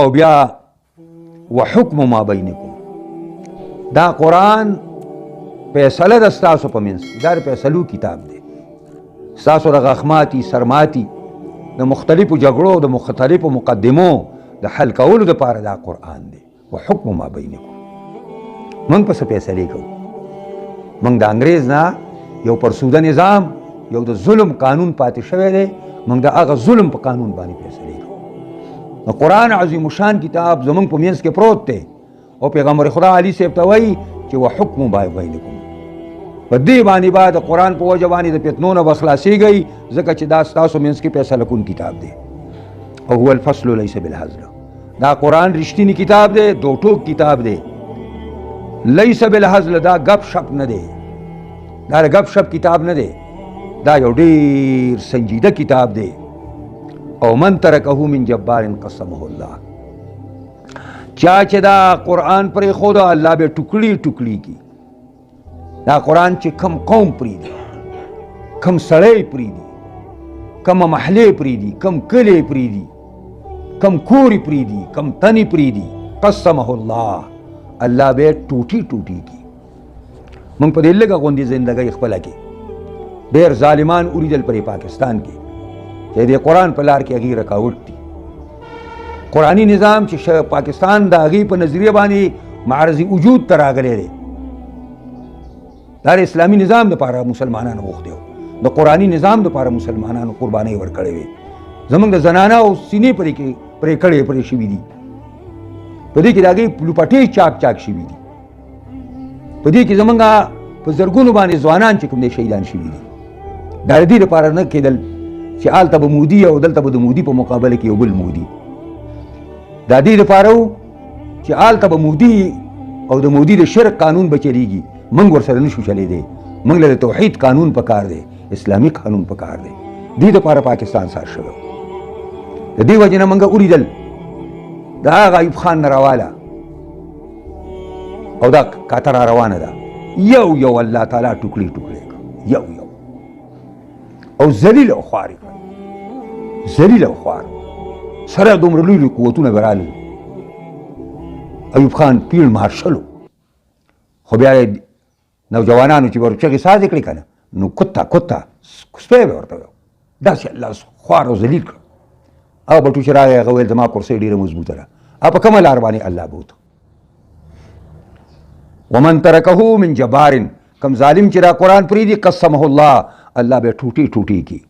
او بیا وحکم ما بینکم، دا قرآن فیصله د ستاسو په منځ، دا د فیصلو کتاب دی. ستاسو د غخماتی سرماتی د مختلفو جګړو د مختلفو مقدمو د حل کولو دپاره دا قرآن دی. وحکم ما بینکم، موږ په څه فیصلې کوو؟ موږ د انګریز نه یو پرسوده نظام، یو د ظلم قانون پاتې شوی دی، موږ د هغه ظلم په قانون باندې فیصلې کوو. د قرآن عظیم الشان کتاب زموږ په منځ کې پروت دی او پیغمبر خدا علی صاحب ته وایي چې وحکم ما بینکم، په دې باندې به د قرآن په وجه باندې د فتنو نه به خلاصېږئ، ځکه چې دا ستاسو منځ کې فیصله کون کتاب دی. او هو الفصل لیس بالهزل، دا قرآن رښتینی کتاب دی، دو ټوک کتاب دی. لیس بالهزل، دا گپ شپ نه دی، دا گپ شپ کتاب نه دی، دا یو ډیر سنجیده کتاب دی. او من ترکه من جبار قسمه الله، چا چې دا قرآن پرې خود الله به ټوکړي ټوکړي کی. دا قرآن چې کم قوم پریدي، کم سړی پریدي، کم محلې پریدي، کم کلی پریدي، کم کوری پریدي، کم تنی پریدي، قسمه الله، الله به ټوټي ټوټي کی. موږ په دې لږه غوندې زندګۍ خپله کې ډېر ظالمان اوریدل پرې پاکستان کې چې د قرآن په لار کې هغې رکاوټ دي. قرآني نظام چې پاکستان د هغې په نظریه باندې معرض وجود ته راغلی دی، دا د اسلامي نظام دپاره مسلمانانو غوښتي وو، د قرآني نظام دپاره مسلمانانو قربانۍ ورکړې وې. زموږ د زنانه او سینې پرې کې پرې کړې پرې شوي دي، په دې کې د هغې لوپټې چاک چاک شوي دي، په دې کې زموږ په زرګونو باندې ځوانان چې کوم دی شهیدان شوي دي. دا د دې لپاره نه کېدل چې هلته به مودي او دلته به د مودي په مقابله کې یو بل مودي، دا دې لپاره و چې هلته به مودي او د مودي د شرک قانون به چلیږي، موږ ورسره نشو چلیدی. موږ له توحید قانون پکار دی، اسلامي قانون پکار دی. دې دپاره پاکستان سار شوی. د دې وجې نه موږ اوریدل د هغه ایوب خان نه راواله او دا کاته را روانه ده، یو یو الله تعالی ټوکړي ټوکړي کړه، یو یو، او ذلیل او خوار یې کړه، ذلیل او خوار. سره دومره لوی لوی قوتونه به رالل، ایوب خان پیړ مارشل و، خو بیا یې نوجوانانو چې به ورچغې ساز یې کړې که نه، نو کتا کتا سپی به ورته ویل، داسې الله خوار او ذلیل کړه. هغه بټو چې راغی هغه ویل زما کرسۍ ډېره مضبوطه ده، هغه په کومه لار باندې الله بوته. ومن ترکه من جبار، کم ظالم چې دا قرآن پرېږدي قسمه الله، الله به ټوټې ټوټې کړي.